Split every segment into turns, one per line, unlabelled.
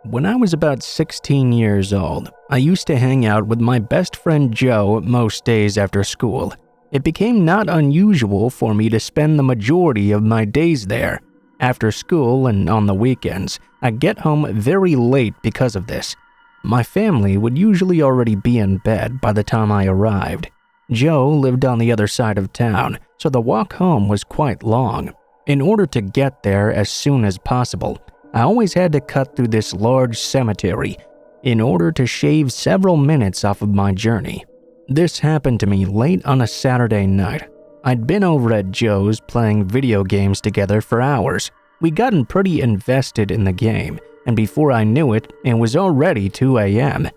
When I was about 16 years old, I used to hang out with my best friend Joe most days after school. It became not unusual for me to spend the majority of my days there. After school and on the weekends, I'd get home very late because of this. My family would usually already be in bed by the time I arrived. Joe lived on the other side of town, so the walk home was quite long. In order to get there as soon as possible, I always had to cut through this large cemetery in order to shave several minutes off of my journey. This happened to me late on a Saturday night. I'd been over at Joe's playing video games together for hours. We'd gotten pretty invested in the game, and before I knew it, it was already 2 a.m.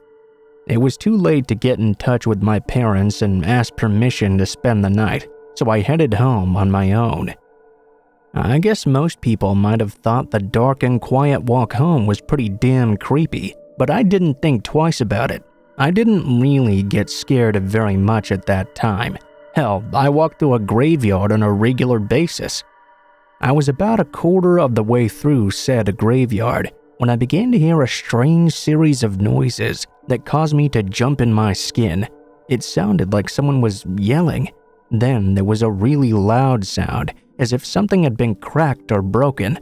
It was too late to get in touch with my parents and ask permission to spend the night, so I headed home on my own. I guess most people might have thought the dark and quiet walk home was pretty damn creepy, but I didn't think twice about it. I didn't really get scared very much at that time. Hell, I walked through a graveyard on a regular basis. I was about a quarter of the way through said graveyard when I began to hear a strange series of noises that caused me to jump in my skin. It sounded like someone was yelling. Then there was a really loud sound, as if something had been cracked or broken.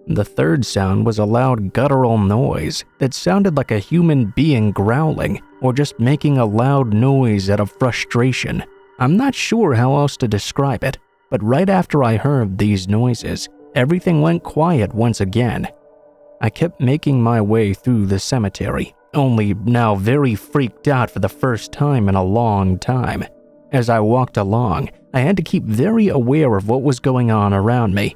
The third sound was a loud guttural noise that sounded like a human being growling or just making a loud noise out of frustration. I'm not sure how else to describe it, but right after I heard these noises, everything went quiet once again. I kept making my way through the cemetery, only now very freaked out for the first time in a long time. As I walked along, I had to keep very aware of what was going on around me.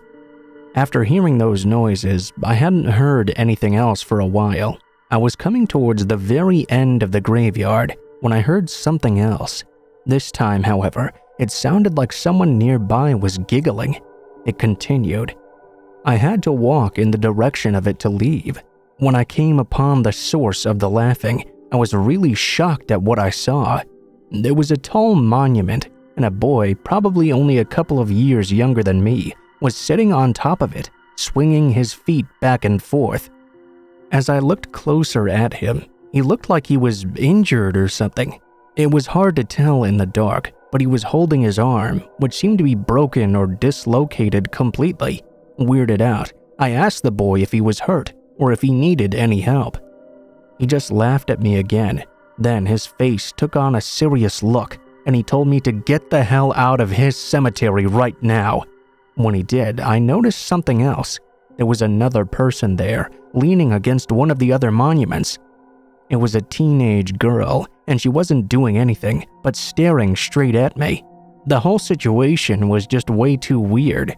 After hearing those noises, I hadn't heard anything else for a while. I was coming towards the very end of the graveyard when I heard something else. This time, however, it sounded like someone nearby was giggling. It continued. I had to walk in the direction of it to leave. When I came upon the source of the laughing, I was really shocked at what I saw. There was a tall monument, and a boy, probably only a couple of years younger than me, was sitting on top of it, swinging his feet back and forth. As I looked closer at him, he looked like he was injured or something. It was hard to tell in the dark, but he was holding his arm, which seemed to be broken or dislocated completely. Weirded out, I asked the boy if he was hurt or if he needed any help. He just laughed at me again. Then his face took on a serious look, and he told me to get the hell out of his cemetery right now. When he did, I noticed something else. There was another person there, leaning against one of the other monuments. It was a teenage girl, and she wasn't doing anything but staring straight at me. The whole situation was just way too weird.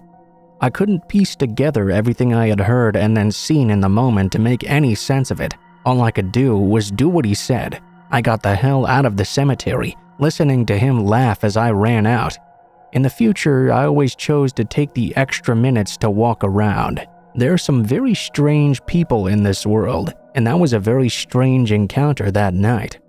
I couldn't piece together everything I had heard and then seen in the moment to make any sense of it. All I could do was do what he said. I got the hell out of the cemetery, listening to him laugh as I ran out. In the future, I always chose to take the extra minutes to walk around. There are some very strange people in this world, and that was a very strange encounter that night.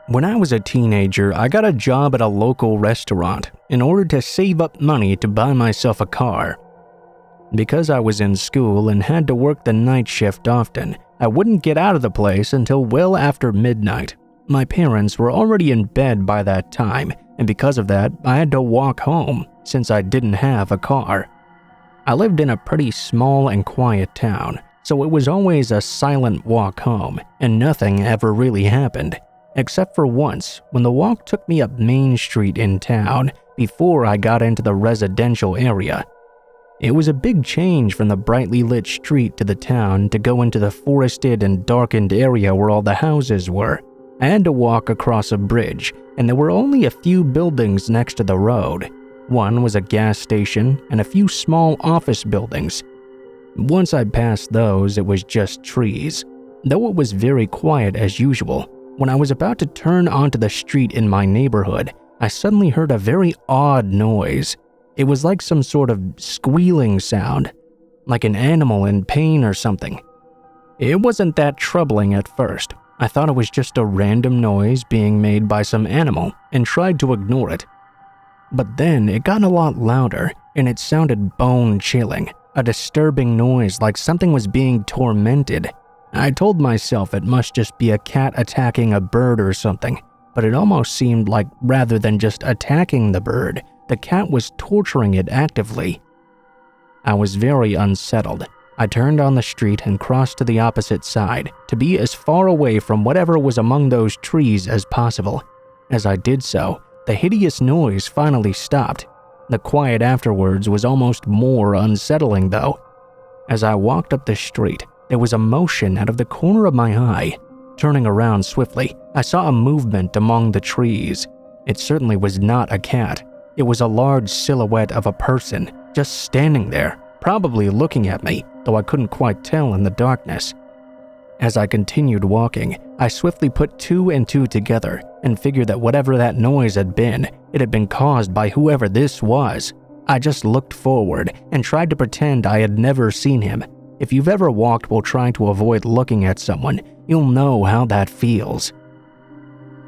When I was a teenager, I got a job at a local restaurant in order to save up money to buy myself a car. Because I was in school and had to work the night shift often, I wouldn't get out of the place until well after midnight. My parents were already in bed by that time, and because of that, I had to walk home since I didn't have a car. I lived in a pretty small and quiet town, so it was always a silent walk home, and nothing ever really happened. Except for once, when the walk took me up Main Street in town before I got into the residential area. It was a big change from the brightly lit street to the town to go into the forested and darkened area where all the houses were. I had to walk across a bridge, and there were only a few buildings next to the road. One was a gas station and a few small office buildings. Once I passed those, it was just trees. Though it was very quiet as usual, when I was about to turn onto the street in my neighborhood, I suddenly heard a very odd noise. It was like some sort of squealing sound, like an animal in pain or something. It wasn't that troubling at first. I thought it was just a random noise being made by some animal and tried to ignore it. But then it got a lot louder, and it sounded bone-chilling, a disturbing noise like something was being tormented. I told myself it must just be a cat attacking a bird or something, but it almost seemed like rather than just attacking the bird, the cat was torturing it actively. I was very unsettled. I turned on the street and crossed to the opposite side to be as far away from whatever was among those trees as possible. As I did so, the hideous noise finally stopped. The quiet afterwards was almost more unsettling though. As I walked up the street, there was a motion out of the corner of my eye. Turning around swiftly, I saw a movement among the trees. It certainly was not a cat. It was a large silhouette of a person, just standing there, probably looking at me, though I couldn't quite tell in the darkness. As I continued walking, I swiftly put 2 and 2 together and figured that whatever that noise had been, it had been caused by whoever this was. I just looked forward and tried to pretend I had never seen him. If you've ever walked while trying to avoid looking at someone, you'll know how that feels.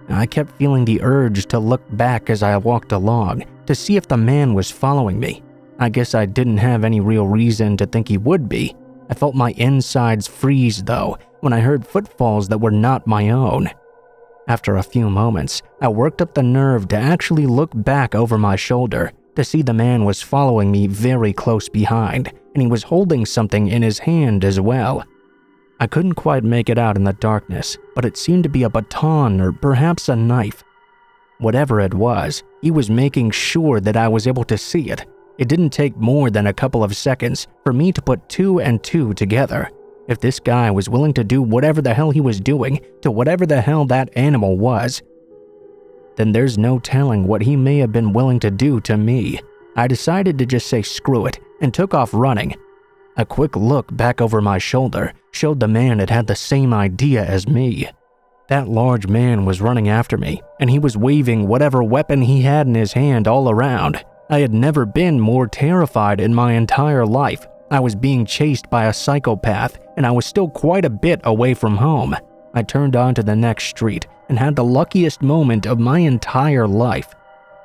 I kept feeling the urge to look back as I walked along to see if the man was following me. I guess I didn't have any real reason to think he would be. I felt my insides freeze though when I heard footfalls that were not my own. After a few moments, I worked up the nerve to actually look back over my shoulder to see the man was following me very close behind, and he was holding something in his hand as well. I couldn't quite make it out in the darkness, but it seemed to be a baton or perhaps a knife. Whatever it was, he was making sure that I was able to see it. It didn't take more than a couple of seconds for me to put 2 and 2 together. If this guy was willing to do whatever the hell he was doing to whatever the hell that animal was, then there's no telling what he may have been willing to do to me. I decided to just say screw it and took off running. A quick look back over my shoulder showed the man had had the same idea as me. That large man was running after me, and he was waving whatever weapon he had in his hand all around. I had never been more terrified in my entire life. I was being chased by a psychopath, and I was still quite a bit away from home. I turned onto the next street and had the luckiest moment of my entire life.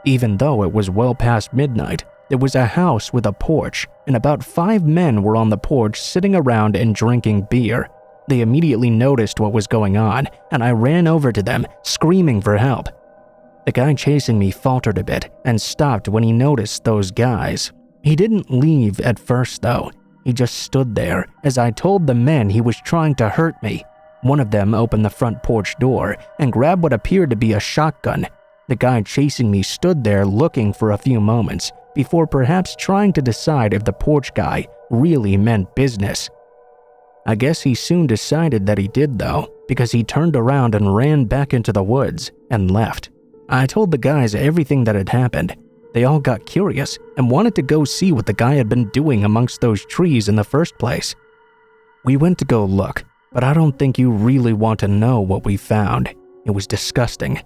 Even though it was well past midnight, there was a house with a porch, and about 5 men were on the porch sitting around and drinking beer. They immediately noticed what was going on, and I ran over to them, screaming for help. The guy chasing me faltered a bit and stopped when he noticed those guys. He didn't leave at first though. He just stood there as I told the men he was trying to hurt me. One of them opened the front porch door and grabbed what appeared to be a shotgun. The guy chasing me stood there looking for a few moments before perhaps trying to decide if the porch guy really meant business. I guess he soon decided that he did though, because he turned around and ran back into the woods and left. I told the guys everything that had happened. They all got curious and wanted to go see what the guy had been doing amongst those trees in the first place. We went to go look, but I don't think you really want to know what we found. It was disgusting.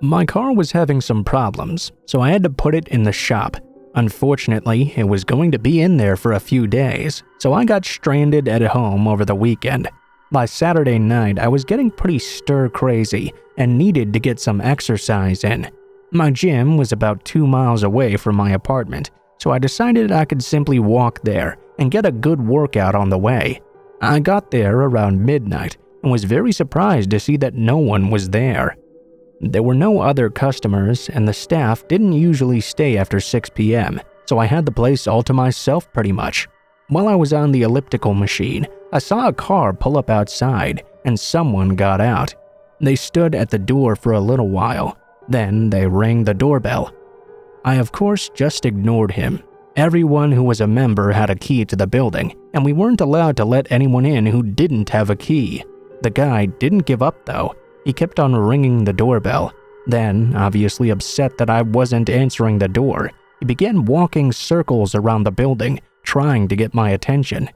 My car was having some problems, so I had to put it in the shop. Unfortunately, it was going to be in there for a few days, so I got stranded at home over the weekend. By Saturday night, I was getting pretty stir-crazy and needed to get some exercise in. My gym was about 2 miles away from my apartment, so I decided I could simply walk there and get a good workout on the way. I got there around midnight and was very surprised to see that no one was there. There were no other customers, and the staff didn't usually stay after 6 p.m., so I had the place all to myself pretty much. While I was on the elliptical machine, I saw a car pull up outside, and someone got out. They stood at the door for a little while, then they rang the doorbell. I of course just ignored him. Everyone who was a member had a key to the building, and we weren't allowed to let anyone in who didn't have a key. The guy didn't give up though. He kept on ringing the doorbell. Then, obviously upset that I wasn't answering the door, he began walking circles around the building, trying to get my attention.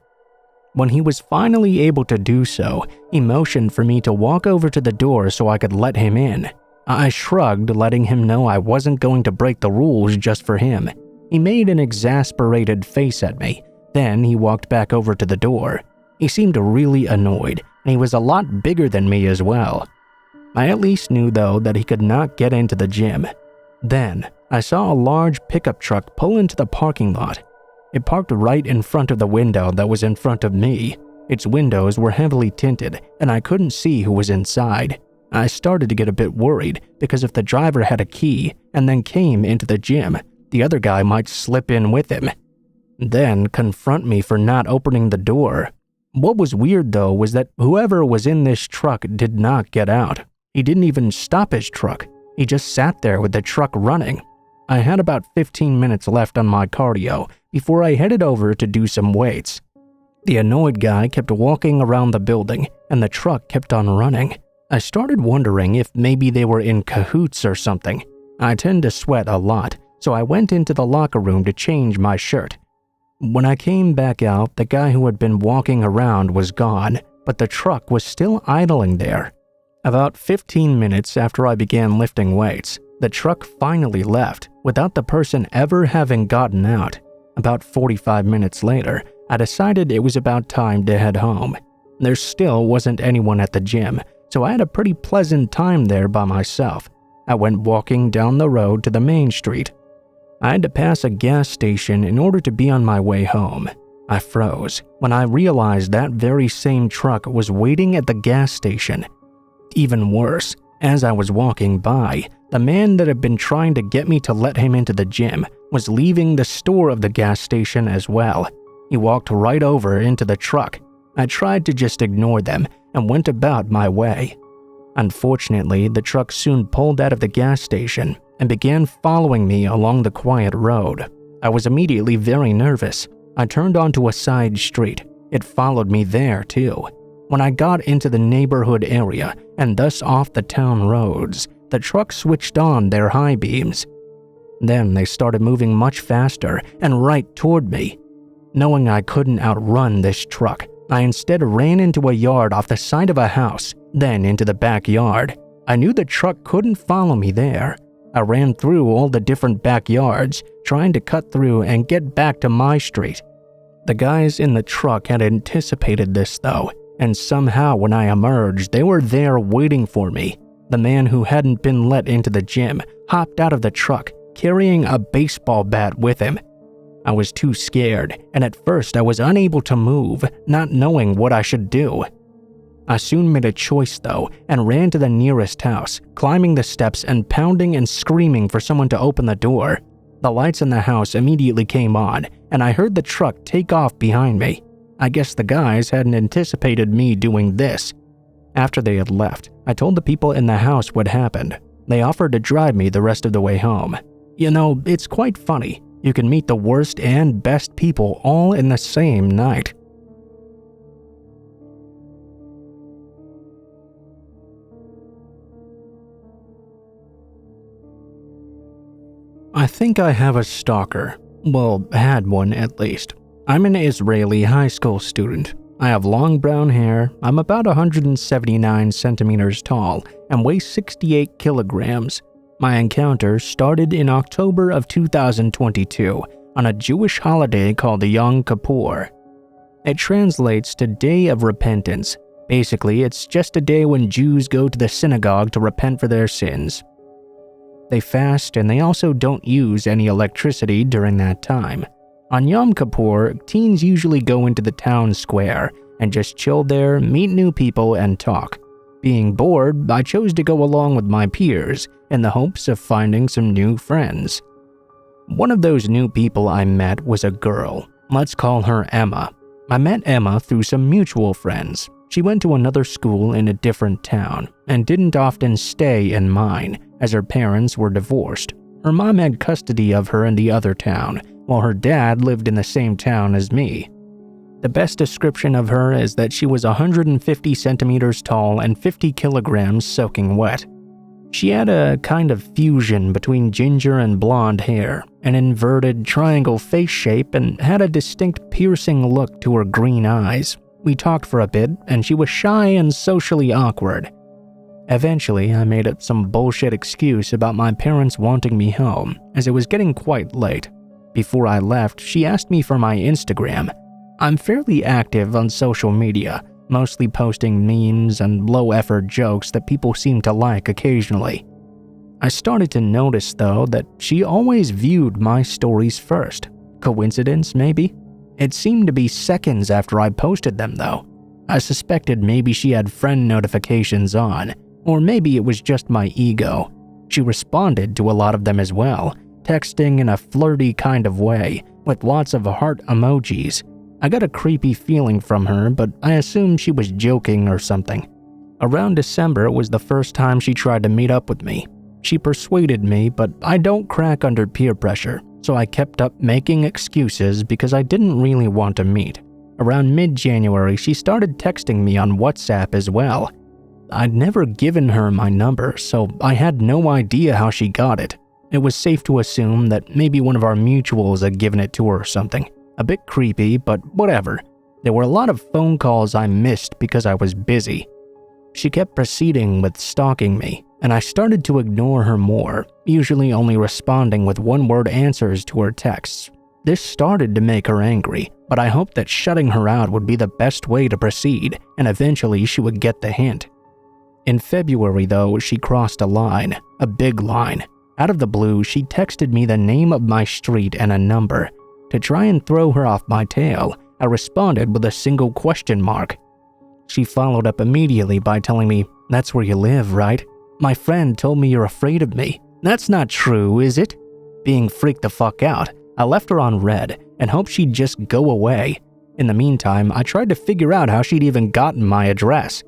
When he was finally able to do so, he motioned for me to walk over to the door so I could let him in. I shrugged, letting him know I wasn't going to break the rules just for him. He made an exasperated face at me. Then he walked back over to the door. He seemed really annoyed, and he was a lot bigger than me as well. I at least knew though that he could not get into the gym. Then, I saw a large pickup truck pull into the parking lot. It parked right in front of the window that was in front of me. Its windows were heavily tinted, and I couldn't see who was inside. I started to get a bit worried because if the driver had a key and then came into the gym, the other guy might slip in with him, then confront me for not opening the door. What was weird though was that whoever was in this truck did not get out. He didn't even stop his truck. He just sat there with the truck running. I had about 15 minutes left on my cardio before I headed over to do some weights. The annoyed guy kept walking around the building and the truck kept on running. I started wondering if maybe they were in cahoots or something. I tend to sweat a lot, so I went into the locker room to change my shirt. When I came back out, the guy who had been walking around was gone, but the truck was still idling there. About 15 minutes after I began lifting weights, the truck finally left without the person ever having gotten out. About 45 minutes later, I decided it was about time to head home. There still wasn't anyone at the gym, so I had a pretty pleasant time there by myself. I went walking down the road to the main street. I had to pass a gas station in order to be on my way home. I froze when I realized that very same truck was waiting at the gas station. Even worse, as I was walking by, the man that had been trying to get me to let him into the gym was leaving the store of the gas station as well. He walked right over into the truck. I tried to just ignore them and went about my way. Unfortunately, the truck soon pulled out of the gas station and began following me along the quiet road. I was immediately very nervous. I turned onto a side street. It followed me there too. When I got into the neighborhood area and thus off the town roads, the truck switched on their high beams. Then they started moving much faster and right toward me. Knowing I couldn't outrun this truck, I instead ran into a yard off the side of a house, then into the backyard. I knew the truck couldn't follow me there. I ran through all the different backyards, trying to cut through and get back to my street. The guys in the truck had anticipated this though, and somehow when I emerged, they were there waiting for me. The man who hadn't been let into the gym hopped out of the truck, carrying a baseball bat with him. I was too scared, and at first I was unable to move, not knowing what I should do. I soon made a choice though, and ran to the nearest house, climbing the steps and pounding and screaming for someone to open the door. The lights in the house immediately came on, and I heard the truck take off behind me. I guess the guys hadn't anticipated me doing this. After they had left, I told the people in the house what happened. They offered to drive me the rest of the way home. You know, it's quite funny. You can meet the worst and best people all in the same night. I think I have a stalker. Well, had one at least. I'm an Israeli high school student. I have long brown hair, I'm about 179 centimeters tall, and weigh 68 kilograms. My encounter started in October of 2022 on a Jewish holiday called Yom Kippur. It translates to Day of Repentance. Basically, it's just a day when Jews go to the synagogue to repent for their sins. They fast and they also don't use any electricity during that time. On Yom Kippur, teens usually go into the town square and just chill there, meet new people, and talk. Being bored, I chose to go along with my peers in the hopes of finding some new friends. One of those new people I met was a girl. Let's call her Emma. I met Emma through some mutual friends. She went to another school in a different town and didn't often stay in mine as her parents were divorced. Her mom had custody of her in the other town, while her dad lived in the same town as me. The best description of her is that she was 150 centimeters tall and 50 kilograms soaking wet. She had a kind of fusion between ginger and blonde hair, an inverted triangle face shape, and had a distinct piercing look to her green eyes. We talked for a bit, and she was shy and socially awkward. Eventually, I made up some bullshit excuse about my parents wanting me home, as it was getting quite late. Before I left, she asked me for my Instagram. I'm fairly active on social media, mostly posting memes and low-effort jokes that people seem to like occasionally. I started to notice, though, that she always viewed my stories first. Coincidence, maybe? It seemed to be seconds after I posted them, though. I suspected maybe she had friend notifications on, or maybe it was just my ego. She responded to a lot of them as well, texting in a flirty kind of way, with lots of heart emojis. I got a creepy feeling from her, but I assumed she was joking or something. Around December was the first time she tried to meet up with me. She persuaded me, but I don't crack under peer pressure, so I kept up making excuses because I didn't really want to meet. Around mid-January, she started texting me on WhatsApp as well. I'd never given her my number, so I had no idea how she got it. It was safe to assume that maybe one of our mutuals had given it to her or something. A bit creepy, but whatever. There were a lot of phone calls I missed because I was busy. She kept proceeding with stalking me, and I started to ignore her more, usually only responding with one-word answers to her texts. This started to make her angry, but I hoped that shutting her out would be the best way to proceed, and eventually she would get the hint. In February, though, she crossed a line, a big line. Out of the blue, she texted me the name of my street and a number. To try and throw her off my tail, I responded with a single question mark. She followed up immediately by telling me, "That's where you live, right? My friend told me you're afraid of me. That's not true, is it?" Being freaked the fuck out, I left her on red and hoped she'd just go away. In the meantime, I tried to figure out how she'd even gotten my address.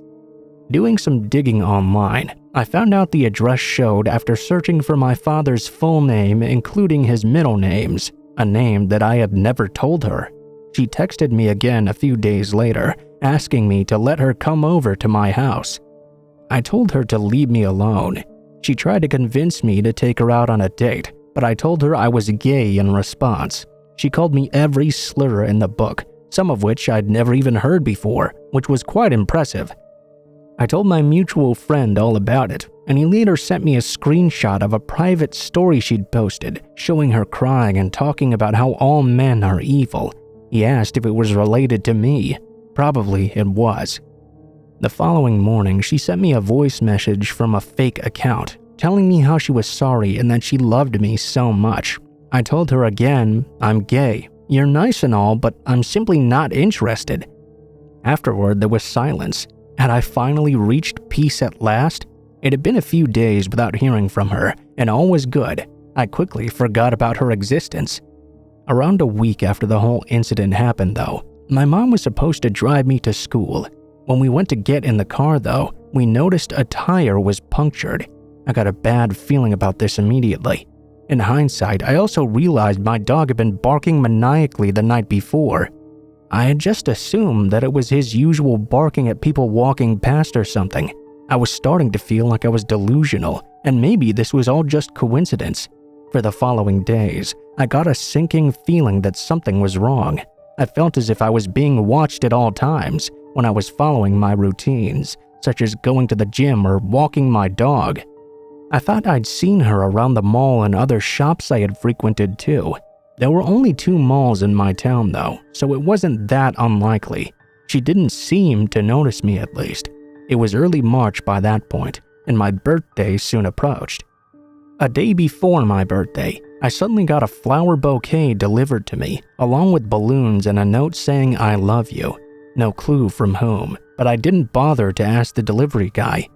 Doing some digging online, I found out the address showed after searching for my father's full name, including his middle names, a name that I had never told her. She texted me again a few days later, asking me to let her come over to my house. I told her to leave me alone. She tried to convince me to take her out on a date, but I told her I was gay in response. She called me every slur in the book, some of which I'd never even heard before, which was quite impressive. I told my mutual friend all about it, and he later sent me a screenshot of a private story she'd posted, showing her crying and talking about how all men are evil. He asked if it was related to me. Probably it was. The following morning, she sent me a voice message from a fake account, telling me how she was sorry and that she loved me so much. I told her again, "I'm gay. You're nice and all, but I'm simply not interested." Afterward, there was silence. Had I finally reached peace at last? It had been a few days without hearing from her, and all was good. I quickly forgot about her existence. Around a week after the whole incident happened, though, my mom was supposed to drive me to school. When we went to get in the car, though, we noticed a tire was punctured. I got a bad feeling about this immediately. In hindsight, I also realized my dog had been barking maniacally the night before. I had just assumed that it was his usual barking at people walking past or something. I was starting to feel like I was delusional, and maybe this was all just coincidence. For the following days, I got a sinking feeling that something was wrong. I felt as if I was being watched at all times when I was following my routines, such as going to the gym or walking my dog. I thought I'd seen her around the mall and other shops I had frequented too. There were only 2 malls in my town though, so it wasn't that unlikely. She didn't seem to notice me at least. It was early March by that point, and my birthday soon approached. A day before my birthday, I suddenly got a flower bouquet delivered to me, along with balloons and a note saying "I love you." No clue from whom, but I didn't bother to ask the delivery guy.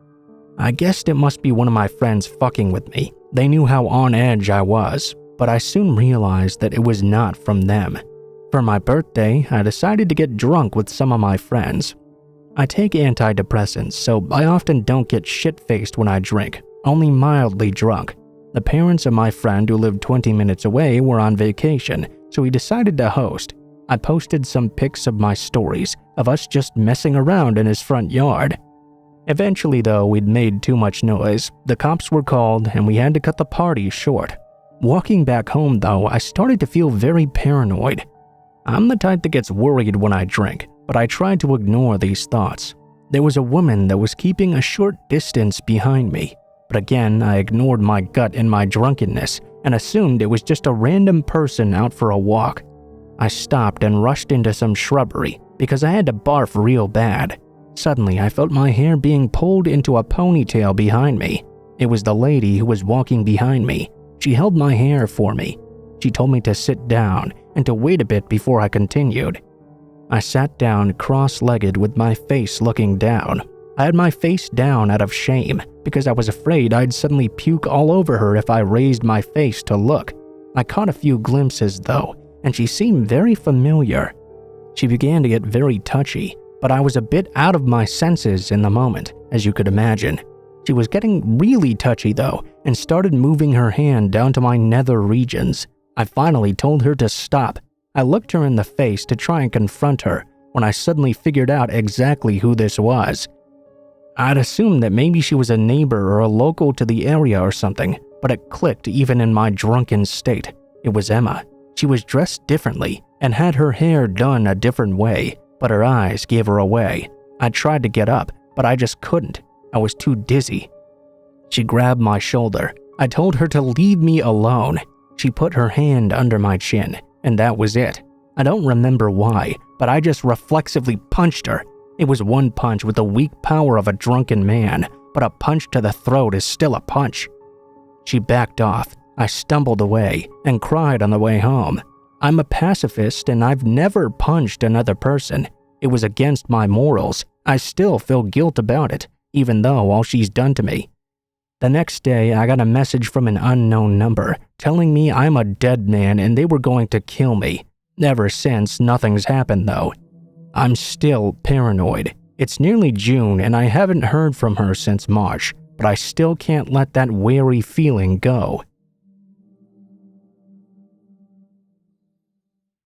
I guessed it must be one of my friends fucking with me. They knew how on edge I was, but I soon realized that it was not from them. For my birthday, I decided to get drunk with some of my friends. I take antidepressants, so I often don't get shit-faced when I drink, only mildly drunk. The parents of my friend who lived 20 minutes away were on vacation, so he decided to host. I posted some pics of my stories, of us just messing around in his front yard. Eventually, though, we'd made too much noise. The cops were called, and we had to cut the party short. Walking back home, though, I started to feel very paranoid. I'm the type that gets worried when I drink, but I tried to ignore these thoughts. There was a woman that was keeping a short distance behind me, but again, I ignored my gut in my drunkenness and assumed it was just a random person out for a walk. I stopped and rushed into some shrubbery because I had to barf real bad. Suddenly, I felt my hair being pulled into a ponytail behind me. It was the lady who was walking behind me. She held my hair for me. She told me to sit down and to wait a bit before I continued. I sat down cross-legged with my face looking down. I had my face down out of shame because I was afraid I'd suddenly puke all over her if I raised my face to look. I caught a few glimpses though, and she seemed very familiar. She began to get very touchy, but I was a bit out of my senses in the moment, as you could imagine. She was getting really touchy though, and started moving her hand down to my nether regions. I finally told her to stop. I looked her in the face to try and confront her when I suddenly figured out exactly who this was. I'd assumed that maybe she was a neighbor or a local to the area or something, but it clicked even in my drunken state. It was Emma. She was dressed differently and had her hair done a different way, but her eyes gave her away. I tried to get up, but I just couldn't. I was too dizzy. She grabbed my shoulder. I told her to leave me alone. She put her hand under my chin, and that was it. I don't remember why, but I just reflexively punched her. It was one punch with the weak power of a drunken man, but a punch to the throat is still a punch. She backed off. I stumbled away and cried on the way home. I'm a pacifist and I've never punched another person. It was against my morals. I still feel guilt about it, even though all she's done to me. The next day, I got a message from an unknown number telling me I'm a dead man and they were going to kill me. Ever since, nothing's happened though. I'm still paranoid. It's nearly June and I haven't heard from her since March, but I still can't let that wary feeling go.